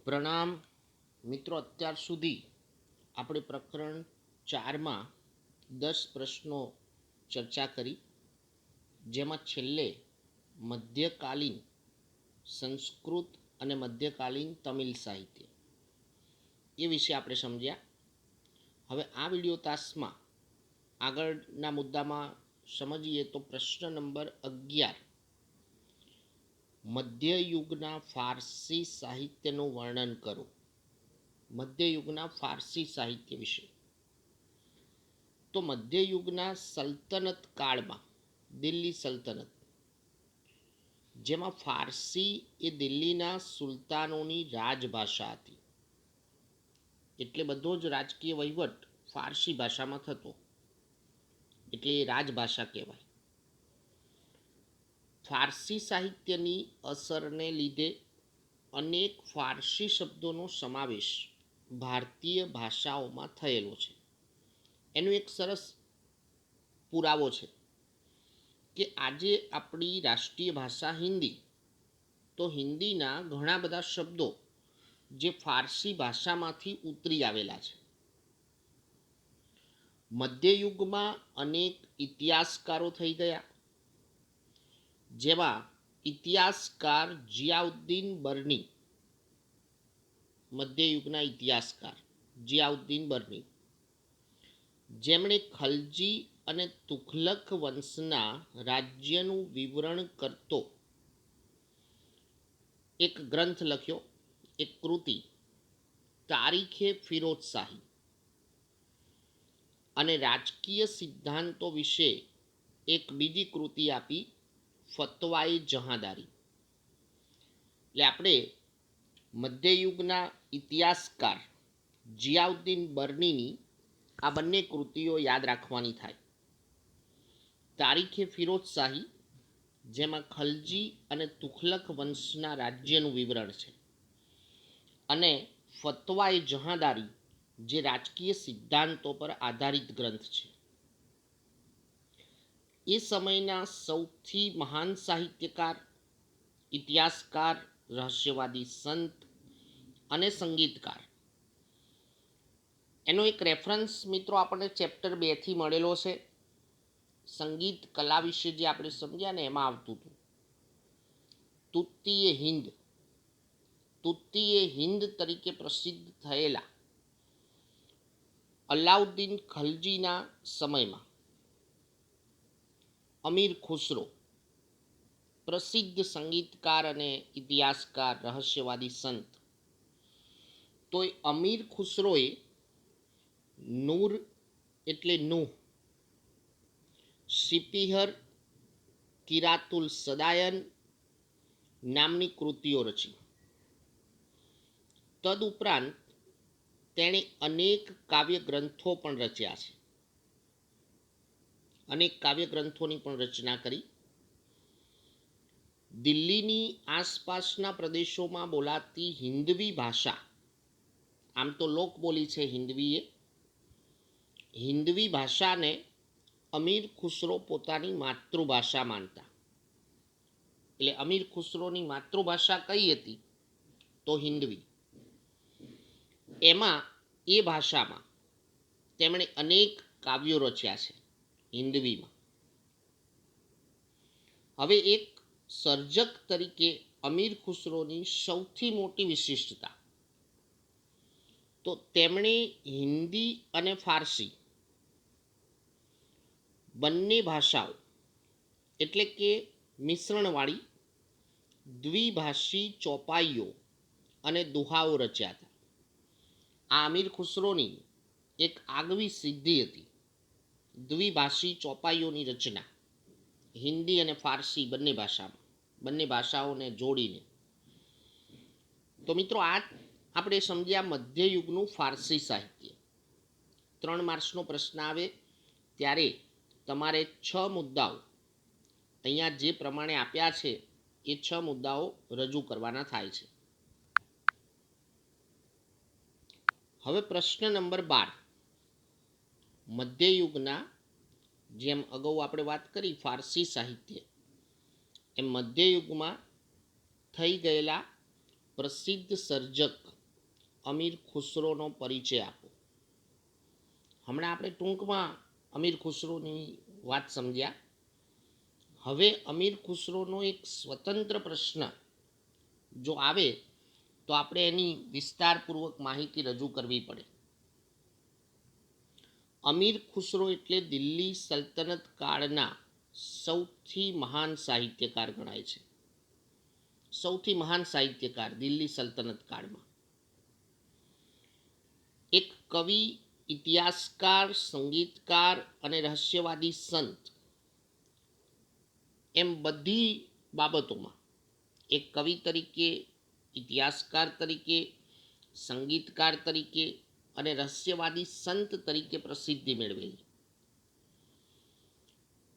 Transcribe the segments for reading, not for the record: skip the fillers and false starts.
પ્રણામ મિત્રો, અત્યાર સુધી આપણે પ્રકરણ 4માં 10 પ્રશ્નો ચર્ચા કરી, જેમાં છેલ્લે મધ્યકાલીન સંસ્કૃત અને મધ્યકાલીન તમિલ સાહિત્ય એ વિશે આપણે સમજ્યા. હવે આ વિડીયો તાસમાં આગળના મુદ્દામાં સમજીએ તો પ્રશ્ન નંબર 11, મધ્યયુગના ફારસી સાહિત્યનું વર્ણન કરો. મધ્યયુગના ફારસી સાહિત્ય વિશે. તો મધ્યયુગના સલ્તનત કાળમાં દિલ્હી સલ્તનત, જેમાં ફારસી એ દિલ્હીના સુલતાનોની રાજભાષા હતી, એટલે બધો જ રાજકીય વહીવટ ફારસી ભાષામાં થતો, એટલે એ રાજભાષા કહેવાય. ફારસી સાહિત્યની અસરને લીધે અનેક ફારસી શબ્દોનો સમાવેશ ભારતીય ભાષાઓમાં થયેલો છે. એનો એક સરસ પુરાવો છે કે આજે આપણી રાષ્ટ્રીય ભાષા હિન્દી, તો હિન્દીના ઘણા બધા શબ્દો જે ફારસી ભાષામાંથી ઉતરી આવેલા છે. મધ્યયુગમાં અનેક ઇતિહાસકારો થઈ ગયા, જેમાં ઇતિહાસકાર જિયાઉદ્દીન બર્ની, મધ્યયુગના ઇતિહાસકાર જિયાઉદ્દીન બર્ની, જેમણે ખલજી અને તુઘલક વંશના રાજ્યનું વિવરણ કરતો એક ગ્રંથ લખ્યો, એક કૃતિ, તારીખે ફિરોઝશાહી, અને રાજકીય સિદ્ધાંતો વિશે એક બીજી કૃતિ આપી, ફતવાએ જહાંદારી. એટલે આપણે મધ્યયુગના ઇતિહાસકાર જિયાઉદ્દીન બર્નીની આ બંને કૃતિઓ યાદ રાખવાની થાય. તારીખે ફિરોઝશાહી, જેમાં ખલજી અને તુઘલક વંશના રાજ્યનું વિવરણ છે, અને ફતવાએ જહાંદારી, જે રાજકીય સિદ્ધાંતો પર આધારિત ગ્રંથ છે. એ સમયના સૌથી મહાન સાહિત્યકાર, ઇતિહાસકાર, રહસ્યવાદી સંત અને સંગીતકાર. એનો એક રેફરન્સ મિત્રો આપણને ચેપ્ટર 2થી મળેલો છે. સંગીત કલા વિશે જે આપણે સમજ્યા ને એમાં આવતું હતું. તુત્તી એ હિન્દ તરીકે પ્રસિદ્ધ થયેલા અલાઉદ્દીન ખલજીના સમયમાં અમીર ખુસરો, પ્રસિદ્ધ સંગીતકાર અને ઇતિહાસકાર, રહસ્યવાદી સંત, તો એ અમીર ખુસરોએ નૂર એટલે નૂહ, સિપિહર, કિરાતુલ સદાયન નામની કૃતિઓ રચી. તદુપરાંત તેણે અનેક કાવ્ય ગ્રંથો પણ રચ્યા છે, અનેક કાવ્ય ગ્રંથોની પણ રચના કરી. દિલ્હીની આસપાસના પ્રદેશોમાં બોલાતી હિન્દવી ભાષા, આમ તો લોકબોલી છે હિન્દવી, હિન્દવી ભાષાને અમીર ખુસરો પોતાની માતૃભાષા માનતા. એટલે અમીર ખુસરોની માતૃભાષા કઈ હતી? તો હિન્દવી. એમાં એ ભાષામાં તેમણે અનેક કાવ્યો રચ્યા છે હિન્દવીમાં. હવે એક સર્જક તરીકે અમીર ખુસરોની સૌથી મોટી વિશિષ્ટતા, તો તેમણે હિન્દી અને ફારસી બંને ભાષાઓ, એટલે કે મિશ્રણવાળી દ્વિભાષી ચોપાઈઓ અને દુહાઓ રચ્યા હતા. આ અમીર ખુસરોની એક આગવી સિદ્ધિ હતી, દ્વિભાષી ચોપાઈઓની રચના હિન્દી અને ફારસી બંને ભાષાઓને જોડીને. તો મિત્રો, આ આપણે સમજ્યા મધ્યયુગનું ફારસી સાહિત્ય. 3 માર્ક્સનો પ્રશ્ન આવે ત્યારે તમારે 6 મુદ્દાઓ અહીંયા જે પ્રમાણે આપ્યા છે એ 6 મુદ્દાઓ રજૂ કરવાના થાય છે. હવે પ્રશ્ન નંબર 12, મધ્યયુગના, જેમ અગાઉ આપણે વાત કરી ફારસી સાહિત્ય, એમ મધ્યયુગમાં થઈ ગયેલા પ્રસિદ્ધ સર્જક અમીર ખુસરોનો પરિચય આપો. હમણાં આપણે ટૂંકમાં અમીર ખુસરોની વાત સમજ્યા. હવે અમીર ખુસરોનો એક સ્વતંત્ર પ્રશ્ન જો આવે તો આપણે એની વિસ્તારપૂર્વક માહિતી રજૂ કરવી પડે. અમીર ખુસરો એટલે દિલ્હી સલ્તનત કાળના સૌથી મહાન સાહિત્યકાર ગણાય છે. સૌથી મહાન સાહિત્યકાર દિલ્હી સલ્તનત કાળમાં. એક કવિ, ઇતિહાસકાર, સંગીતકાર અને રહસ્યવાદી સંત એમ બધી બાબતોમાં એક કવિ તરીકે, ઇતિહાસકાર તરીકે, સંગીતકાર તરીકે અને રહસ્યવાદી સંત તરીકે પ્રસિદ્ધિ મેળવેલી.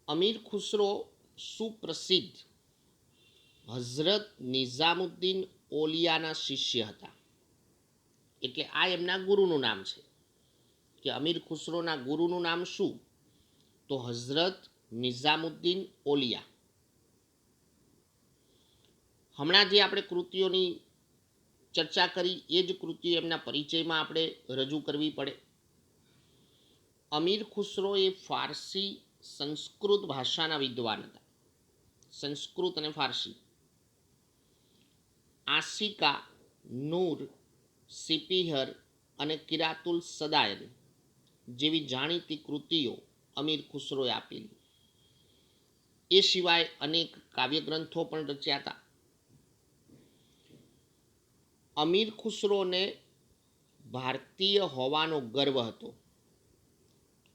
અમીર ખુસરો સુપ્રસિદ્ધ હઝરત નિઝામુદ્દીન ઓલિયાના શિષ્ય હતા. એટલે આ એમના ગુરુનું નામ છે કે અમીર ખુસરોના ગુરુનું નામ શું? તો હઝરત નિઝામુદ્દીન ઓલિયા. હમણાં જે આપણે કૃતિઓની ચર્ચા કરી એ જ કૃતિઓ એમના પરિચયમાં આપણે રજૂ કરવી પડે. અમીર ખુસરો એ ફારસી સંસ્કૃત ભાષાના વિદ્વાન હતા. સંસ્કૃત અને ફારસી. આશિકા, નૂર, સિપિહર અને કિરાતુલ સદાયન જેવી જાણીતી કૃતિઓ અમીર ખુસરોએ આપેલી. એ સિવાય અનેક કાવ્યગ્રંથો પણ રચ્યા હતા. અમીર ખુસરોને ભારતીય હોવાનો ગર્વ હતો.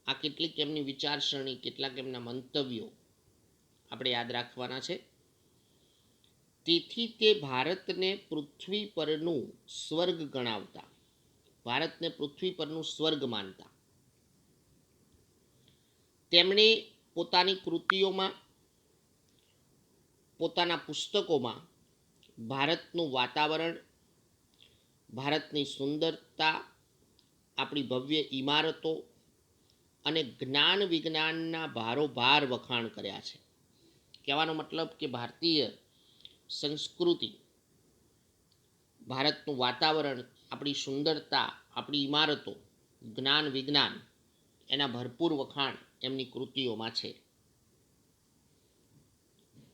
આ કેટલીક એમની વિચારસરણી, કેટલાક એમના મંતવ્યો આપણે યાદ રાખવાના છે. તેથી તે ભારતને પૃથ્વી પરનું સ્વર્ગ ગણાવતા, ભારતને પૃથ્વી પરનું સ્વર્ગ માનતા. તેમણે પોતાની કૃતિઓમાં, પોતાના પુસ્તકોમાં ભારતનું વાતાવરણ, ભારતની સુંદરતા, આપણી ભવ્ય ઇમારતો અને જ્ઞાન વિજ્ઞાનના ભારોભાર વખાણ કર્યા છે. કહેવાનો મતલબ કે ભારતીય સંસ્કૃતિ, ભારતનું વાતાવરણ, આપણી સુંદરતા, આપણી ઇમારતો, જ્ઞાન વિજ્ઞાન એના ભરપૂર વખાણ એમની કૃતિઓમાં છે.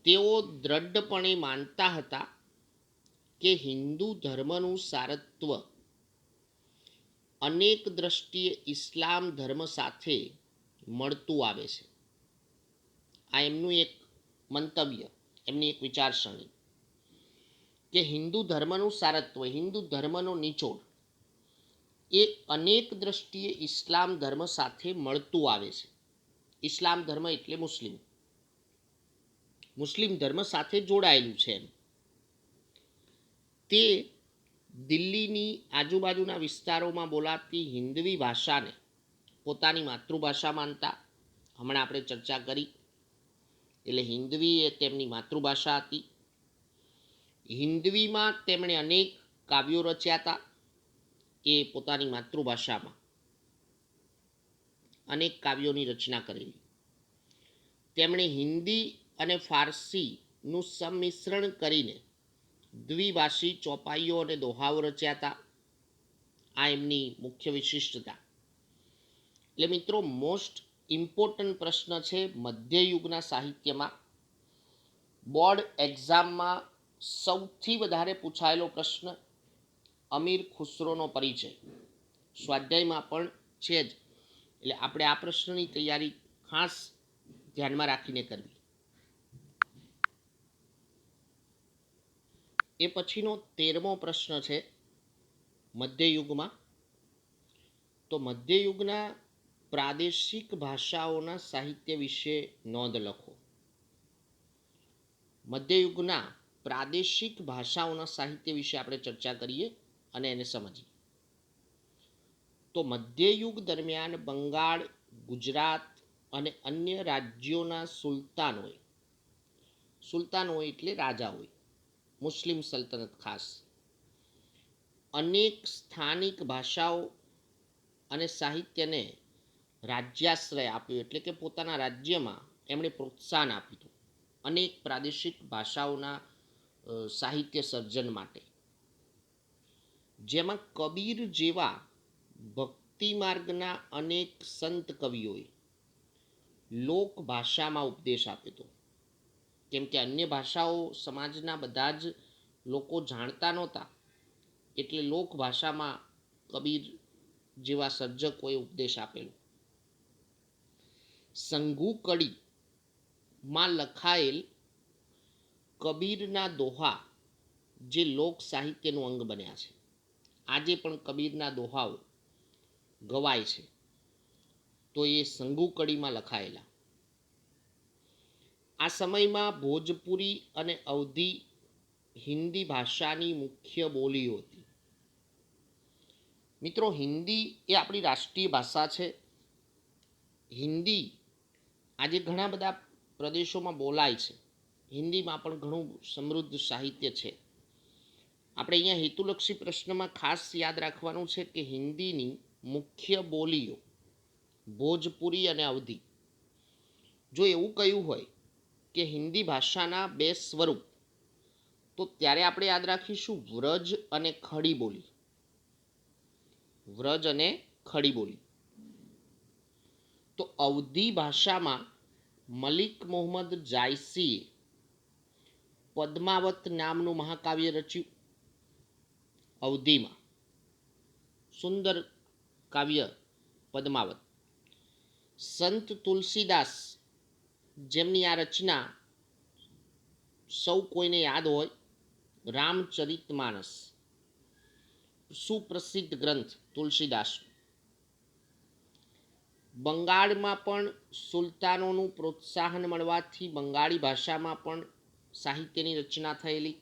તેઓ દ્રઢપણે માનતા હતા કે હિન્દુ ધર્મનું સારત્વ અનેક દ્રષ્ટિએ ઇસ્લામ ધર્મ સાથે મળતું આવે છે. આ એમનું એક મંતવ્ય, એમની એક વિચારસરણી કે હિન્દુ ધર્મનું સારત્વ, હિન્દુ ધર્મનો નિચોડ એ અનેક દ્રષ્ટિએ ઇસ્લામ ધર્મ સાથે મળતું આવે છે. ઇસ્લામ ધર્મ એટલે મુસ્લિમ, મુસ્લિમ ધર્મ સાથે જોડાયેલું છે. તે દિલ્હીની આજુબાજુના વિસ્તારોમાં બોલાતી હિન્દવી ભાષાને પોતાની માતૃભાષા માનતા. હમણાં આપણે ચર્ચા કરી એટલે હિન્દવી એ તેમની માતૃભાષા હતી. હિન્દવીમાં તેમણે અનેક કાવ્યો રચ્યા હતા. એ પોતાની માતૃભાષામાં અનેક કાવ્યોની રચના કરેલી. તેમણે હિન્દી અને ફારસીનું સંમિશ્રણ કરીને દ્વિભાષી ચોપાઈઓ અને દોહાઓ રચ્યા હતા. આ એમની મુખ્ય વિશિષ્ટતા. એટલે મિત્રો, મોસ્ટ ઇમ્પોર્ટન્ટ પ્રશ્ન છે મધ્યયુગના સાહિત્યમાં. બોર્ડ એક્ઝામમાં સૌથી વધારે પૂછાયેલો પ્રશ્ન અમીર ખુસરોનો પરિચય. સ્વાધ્યાયમાં પણ છે જ. એટલે આપણે આ પ્રશ્નની તૈયારી ખાસ ધ્યાનમાં રાખીને કરવી. એ પછીનો 13મો પ્રશ્ન છે મધ્યયુગમાં. તો મધ્યયુગના પ્રાદેશિક ભાષાઓના સાહિત્ય વિશે નોંધ લખો. મધ્યયુગના પ્રાદેશિક ભાષાઓના સાહિત્ય વિશે આપણે ચર્ચા કરીએ અને એને સમજીએ. તો મધ્યયુગ દરમિયાન બંગાળ, ગુજરાત અને અન્ય રાજ્યોના સુલતાનોએ એટલે રાજાઓએ, મુસ્લિમ સલ્તનત ખાસ, અનેક સ્થાનિક ભાષાઓ અને સાહિત્યને રાજ્યાશ્રય આપ્યો. એટલે કે પોતાના રાજ્યમાં એમણે પ્રોત્સાહન આપ્યું અનેક પ્રાદેશિક ભાષાઓના સાહિત્ય સર્જન માટે. જેમાં કબીર જેવા ભક્તિ માર્ગના અનેક સંત કવિઓએ લોક ભાષામાં ઉપદેશ આપ્યો હતો. કેમ કે અન્ય ભાષાઓ સમાજના બધા જ લોકો જાણતા નહોતા, એટલે લોક ભાષામાં કબીર જેવા સર્જકોએ ઉપદેશ આપેલો. સંઘુ કડીમાં લખાયેલ કબીરના દોહા જે લોક સાહિત્યનું અંગ બન્યા છે. આજે પણ કબીરના દોહાઓ ગવાય છે, તો એ સંઘુ કડીમાં લખાયેલા. આ સમયમાં ભોજપુરી અને અવધી હિન્દી ભાષાની મુખ્ય બોલીઓ હતી. મિત્રો, હિન્દી એ આપણી રાષ્ટ્રીય ભાષા છે. હિન્દી આજે ઘણા બધા પ્રદેશોમાં બોલાય છે. હિન્દીમાં પણ ઘણું સમૃદ્ધ સાહિત્ય છે. આપણે અહીંયા હેતુલક્ષી પ્રશ્નમાં ખાસ યાદ રાખવાનું છે કે હિન્દીની મુખ્ય બોલીઓ ભોજપુરી અને અવધી. જો એવું કહ્યું હોય કે હિન્દી ભાષાના બે સ્વરૂપ, તો ત્યારે આપણે યાદ રાખીશું વ્રજ અને ખડી બોલી. વ્રજ અને ખડી બોલી. તો અવધી ભાષામાં મલિક મોહમ્મદ જાયસીએ પદ્માવત નામનું મહાકાવ્ય રચ્યું. અવધીમાં સુંદર કાવ્ય પદ્માવત. સંત તુલસીદાસ, જેમની આ રચના સૌ કોઈને યાદ હોય, રામચરિતમાનસ, સુપ્રસિદ્ધ ગ્રંથ તુલસીદાસ. બંગાળમાં પણ સુલતાનોનું પ્રોત્સાહન મળવાથી બંગાળી ભાષામાં પણ સાહિત્યની રચના થયેલી,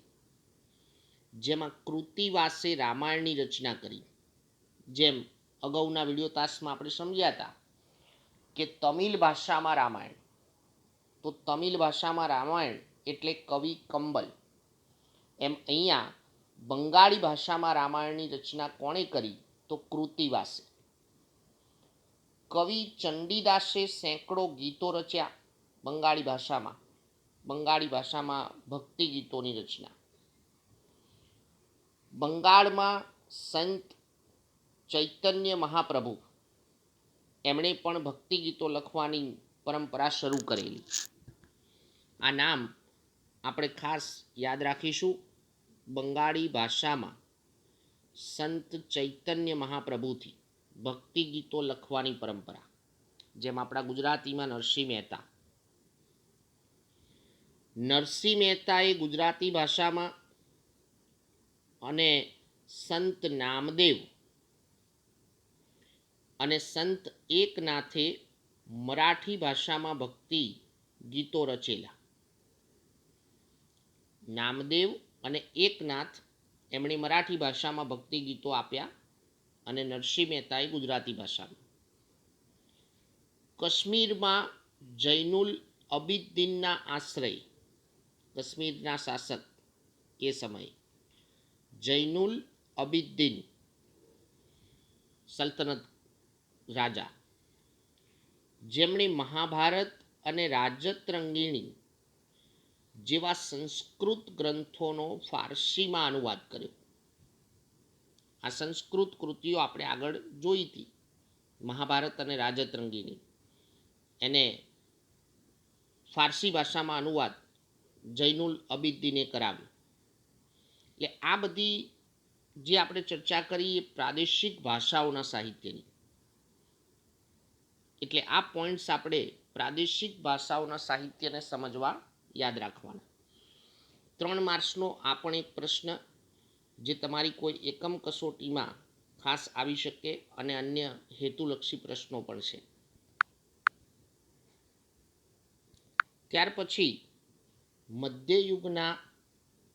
જેમાં કૃતિવાસે રામાયણની રચના કરી. જેમ અગાઉના વિડીયો તાસમાં આપણે સમજ્યા હતા કે તમિલ ભાષામાં રામાયણ, તો તમિલ ભાષામાં રામાયણ એટલે કવિ કંબલ. એમ અહીંયા બંગાળી ભાષામાં રામાયણની રચના કોણે કરી? તો કૃતિવાસે. કવિ ચંડીદાસે સેંકડો ગીતો રચ્યા બંગાળી ભાષામાં. બંગાળી ભાષામાં ભક્તિ ગીતોની રચના. બંગાળમાં સંત ચૈતન્ય મહાપ્રભુ, એમણે પણ ભક્તિ ગીતો લખવાની પરંપરા શરૂ કરેલી. આ નામ આપણે ખાસ યાદ રાખીશું. બંગાળી ભાષામાં સંત ચૈતન્ય મહાપ્રભુથી ભક્તિ ગીતો લખવાની પરંપરા. જેમ આપણા ગુજરાતીમાં નરસિંહ મહેતા. નરસિંહ મહેતાએ ગુજરાતી ભાષામાં અને સંત નામદેવ અને સંત એકનાથે મરાઠી ભાષામાં ભક્તિ ગીતો રચેલા. નામદેવ અને એકનાથ એમણે મરાઠી ભાષામાં ભક્તિ ગીતો આપ્યા અને નરસિંહ મહેતાએ ગુજરાતી ભાષામાં. કાશ્મીરમાં જૈનુલ અબિદીનના આશ્રય, કાશ્મીરના શાસક એ સમયે જૈનુલ અબિદીન સલ્તનત રાજા, જેમણે મહાભારત અને રાજતરંગીણી જેવા સંસ્કૃત ગ્રંથોનો ફારસીમાં અનુવાદ કર્યો. આ સંસ્કૃત કૃતિઓ આપણે આગળ જોઈ હતી. મહાભારત અને રાજતરંગીણી, એને ફારસી ભાષામાં અનુવાદ જૈનુલ અબિદીને કરાવ્યો. એટલે આ બધી જે આપણે ચર્ચા કરી એ પ્રાદેશિક ભાષાઓના સાહિત્યની. એટલે આ પોઈન્ટ્સ આપણે પ્રાદેશિક ભાષાઓના સાહિત્યને સમજવા યાદ રાખવાના. 3 માર્ક્સનો આ પણ એક પ્રશ્ન જે તમારી કોઈ એકમ કસોટીમાં ખાસ આવી શકે અને અન્ય હેતુલક્ષી પ્રશ્નો પણ છે. ત્યાર પછી મધ્યયુગના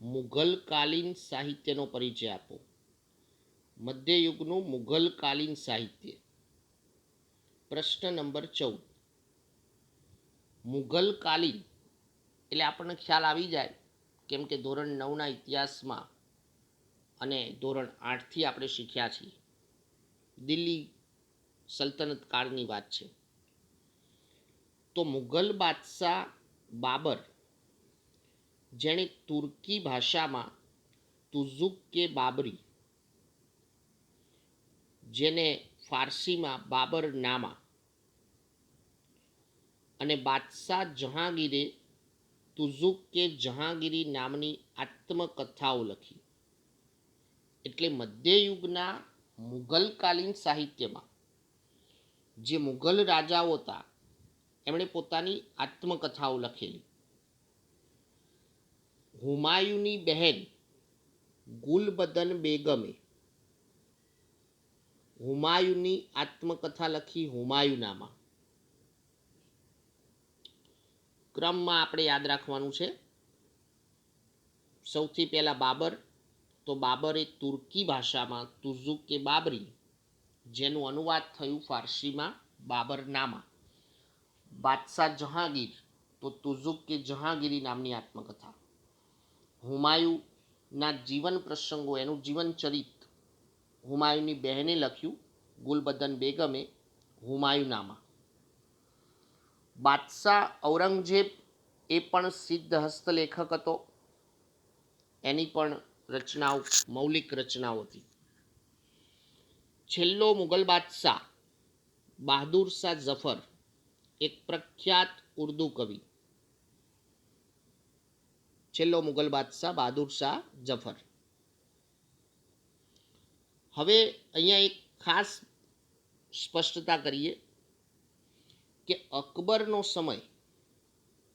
મુઘલકાલીન સાહિત્યનો પરિચય આપો. મધ્યયુગનું મુઘલકાલીન સાહિત્ય. પ્રશ્ન નંબર 14. મુઘલકાલીન એટલે આપણને ખ્યાલ આવી જાય, કેમ કે ધોરણ 9ના ઇતિહાસમાં અને ધોરણ 8થી આપણે શીખ્યા છીએ. દિલ્હી સલ્તનત કાળની વાત છે. તો મુઘલ બાદશાહ બાબર, જેણે તુર્કી ભાષામાં તુઝુક કે બાબરી જેને ફારસીમાં બાબરનામા અને બાદશાહ જહાંગીરે તુઝુક કે જહાંગીરી નામની આત્મકથાઓ લખી. એટલે મધ્યયુગના મુઘલકાલીન સાહિત્યમાં જે મુઘલ રાજાઓ હતા એમણે પોતાની આત્મકથાઓ લખેલી. હુમાયુની બહેન ગુલબદન બેગમે હુમાયુની આત્મકથા લખી હુમાયુનામા. ક્રમમાં આપણે યાદ રાખવાનું છે. સૌથી પહેલા બાબર, તો બાબરે તુર્કી ભાષામાં તુઝુક કે બાબરી, જેનું અનુવાદ થયું ફારસીમાં બાબરનામા. બાદશાહ જહાંગીર, તો તુઝુક કે જહાંગીરી નામની આત્મકથા. હુમાયુના જીવન પ્રસંગો, એનું જીવન ચરિત હુમાયુની બહેને લખ્યું ગુલબદન બેગમે હુમાયુનામા. બાદશાહ ઔરંગઝેબ એ પણ સિદ્ધ હસ્તલેખક હતો. એની પણ રચનાઓ મૌલિક રચનાઓ હતી. છેલ્લો મુગલ બાદશાહ બહાદુર શાહ ઝફર, એક પ્રખ્યાત ઉર્દુ કવિ. છેલ્લો મુગલ બાદશાહ બહાદુર શાહ ઝફર. હવે અહીંયા એક ખાસ સ્પષ્ટતા કરીએ કે અકબરનો સમય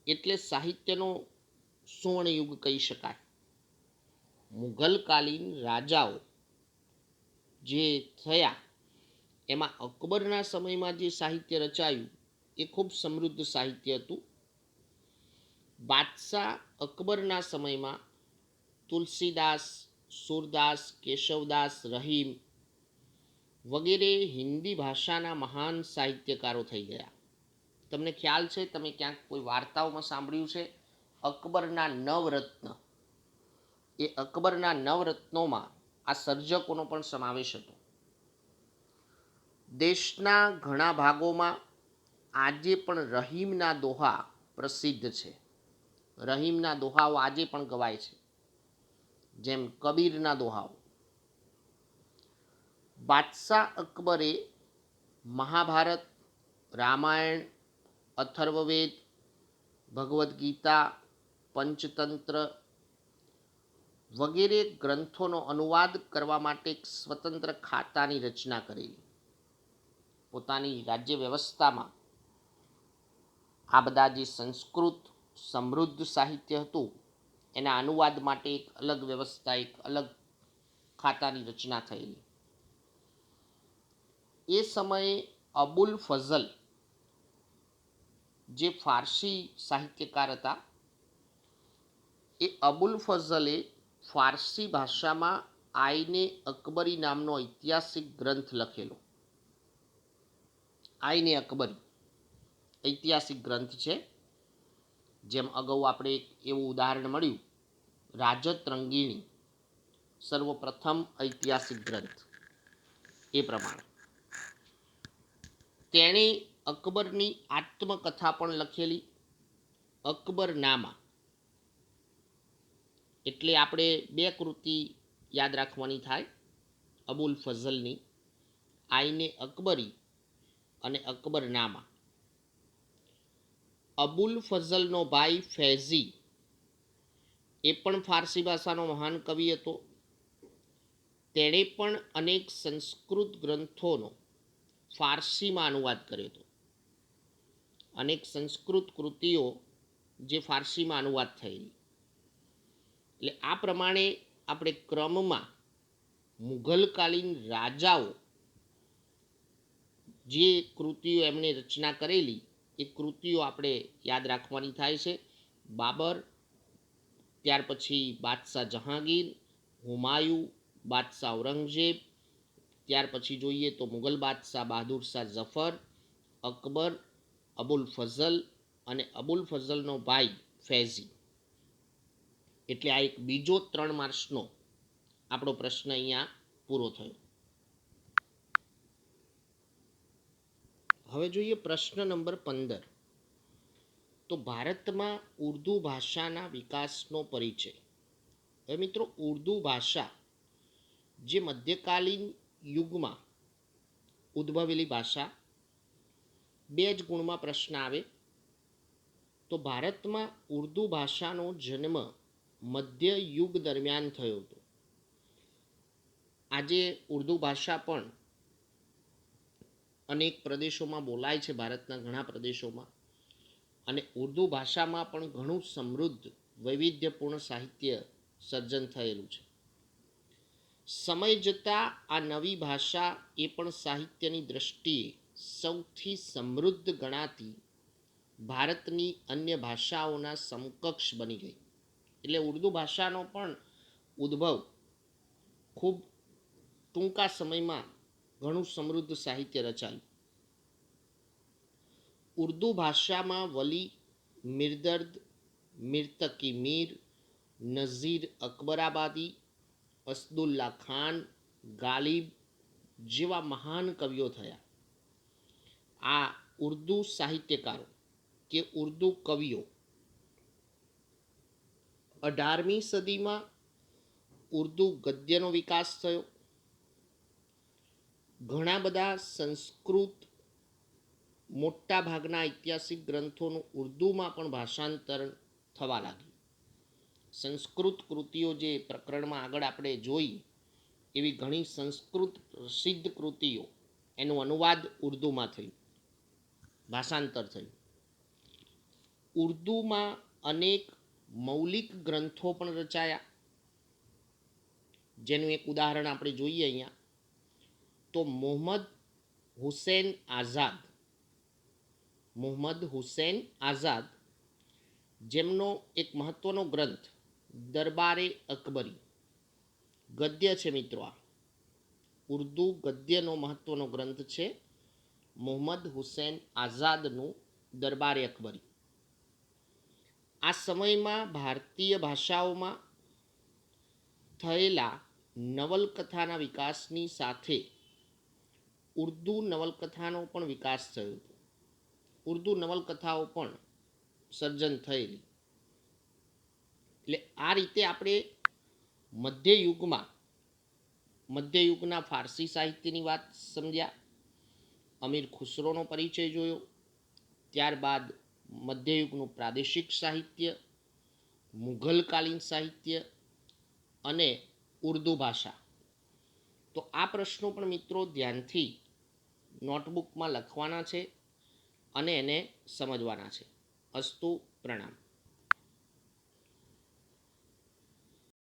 એટલે સાહિત્યનો સુવર્ણયુગ કહી શકાય. મુઘલકાલીન રાજાઓ જે થયા એમાં અકબરના સમયમાં જે સાહિત્ય રચાયું એ ખૂબ સમૃદ્ધ સાહિત્ય હતું. બાદશાહ અકબરના સમયમાં તુલસીદાસ, સુરદાસ, કેશવદાસ, રહીમ વગેરે હિન્દી ભાષાના મહાન સાહિત્યકારો થઈ ગયા. તમને ખ્યાલ છે, તમે ક્યાંક કોઈ વાર્તાઓમાં સાંભળ્યું છે અકબરના નવરત્ન. એ અકબરના નવરત્નોમાં આ સર્જકોનો પણ સમાવેશ હતો. દેશના ઘણા ભાગોમાં આજે પણ રહીમના દોહા પ્રસિદ્ધ છે. રહીમના દોહાઓ આજે પણ ગવાય છે, જેમ કબીરના દોહાઓ. બાદશાહ અકબરે મહાભારત, રામાયણ, અથર્વવેદ, ભગવદ્ ગીતા, પંચતંત્ર વગેરે ગ્રંથોનો અનુવાદ કરવા માટે એક સ્વતંત્ર ખાતાની રચના કરેલી. પોતાની રાજ્ય વ્યવસ્થામાં આ બધા જે સંસ્કૃત સમૃદ્ધ સાહિત્ય હતું એના અનુવાદ માટે એક અલગ વ્યવસ્થા, એક અલગ ખાતાની રચના થયેલી. એ સમયે અબુલ ફઝલ જે ફારસી સાહિત્યકાર હતા, એ અબુલ ફઝલે ફારસી ભાષામાં આઈને અકબરી નામનો ઐતિહાસિક ગ્રંથ લખેલો. આઈને અકબરી ઐતિહાસિક ગ્રંથ છે. જેમ અગાઉ આપણે એક એવું ઉદાહરણ મળ્યું, રાજત રંગીણી સર્વપ્રથમ ઐતિહાસિક ગ્રંથ. એ પ્રમાણે તેણે અકબરની આત્મકથા પણ લખેલી, અકબરનામા. એટલે આપણે બે કૃતિ યાદ રાખવાની થાય અબુલ ફઝલની, આઈને અકબરી અને અકબરનામા. અબુલ ફઝલનો ભાઈ ફૈઝી એ પણ ફારસી ભાષાનો મહાન કવિ હતો. તેણે પણ અનેક સંસ્કૃત ગ્રંથોનો ફારસીમાં અનુવાદ કર્યો હતો. અનેક સંસ્કૃત કૃતિઓ જે ફારસીમાં અનુવાદ થયેલી. એટલે આ પ્રમાણે આપણે ક્રમમાં મુઘલકાલીન રાજાઓ જે કૃતિઓ એમણે રચના કરેલી એ કૃતિઓ આપણે યાદ રાખવાની થાય છે. બાબર, ત્યાર પછી બાદશાહ જહાંગીર, હુમાયુ, બાદશાહ ઔરંગઝેબ, ત્યાર પછી જોઈએ તો મુગલ બાદશાહ બહાદુર શાહ ઝફર, અકબર, અબુલ ફઝલ અને અબુલ ફઝલનો ભાઈ ફૈઝી. એટલે આ એક બીજો 3 માર્ચનો આપણો પ્રશ્ન અહીંયા પૂરો થયો. હવે જોઈએ પ્રશ્ન નંબર 15. તો ભારતમાં ઉર્દુ ભાષાના વિકાસનો પરિચય. હવે મિત્રો, ઉર્દુ ભાષા જે મધ્યકાલીન યુગમાં ઉદ્ભવેલી ભાષા. 2 જ ગુણમાં પ્રશ્ન આવે. તો ભારતમાં ઉર્દુ ભાષાનો જન્મ મધ્ય યુગ દરમિયાન થયો હતો. આજે ઉર્દુ ભાષા પણ અનેક પ્રદેશોમાં બોલાય છે, ભારતના ઘણા પ્રદેશોમાં. અને ઉર્દુ ભાષામાં પણ ઘણું સમૃદ્ધ વૈવિધ્યપૂર્ણ સાહિત્ય સર્જન થયેલું છે. સમય જતાં આ નવી ભાષા એ પણ સાહિત્યની દૃષ્ટિએ સૌથી સમૃદ્ધ ગણાતી ભારતની અન્ય ભાષાઓના સમકક્ષ બની ગઈ. એટલે ઉર્દુ ભાષાનો પણ ઉદ્ભવ ખૂબ ટૂંકા સમયમાં ઘણું સમૃદ્ધ સાહિત્ય રચાયું. ઉર્દુ ભાષામાં વલી, મિરદર્દ, મિર્તકી મીર, નઝીર અકબરાબાદી, અસદુલ્લા ખાન, ગાલિબ જેવા મહાન કવિઓ થયા. આ ઉર્દુ સાહિત્યકારો કે ઉર્દુ કવિઓ 18મી સદીમાં ઉર્દુ ગદ્યનો વિકાસ થયો. ઘણા બધા સંસ્કૃત મોટા ભાગના ઐતિહાસિક ગ્રંથોનું ઉર્દુમાં પણ ભાષાંતર થવા લાગ્યું. સંસ્કૃત કૃતિઓ જે પ્રકરણમાં આગળ આપણે જોઈ એવી ઘણી સંસ્કૃત પ્રસિદ્ધ કૃતિઓ એનું અનુવાદ ઉર્દુમાં થયું, ભાષાંતર થયું. ઉર્દુમાં અનેક મૌલિક ગ્રંથો પણ રચાયા, જેનું એક ઉદાહરણ આપણે જોઈએ અહીંયા. તો મોહમ્મદ હુસૈન આઝાદ જેમનો એક મહત્વનો ગ્રંથ દરબારે અકબરી ગદ્ય છે મિત્રો. આ ઉર્દુ ગદ્યનો મહત્વનો ગ્રંથ છે મોહમ્મદ હુસૈન આઝાદનું દરબારે અકબરી. આ સમયમાં ભારતીય ભાષાઓમાં થયેલા નવલકથાના વિકાસની સાથે ઉર્દુ નવલકથાનો પણ વિકાસ થયો હતો. ઉર્દુ નવલકથાઓ પણ સર્જન થયેલી. એટલે આ રીતે આપણે મધ્યયુગના ફારસી સાહિત્યની વાત સમજ્યા, અમીર ખુસરોનો પરિચય જોયો, ત્યારબાદ મધ્યયુગનું પ્રાદેશિક સાહિત્ય, મુઘલકાલીન સાહિત્ય અને ઉર્દુ ભાષા. તો આ પ્રશ્નો પણ મિત્રો ધ્યાનથી નોટબુકમાં લખવાના છે અને એને સમજવાના છે. અસ્તુ, પ્રણામ.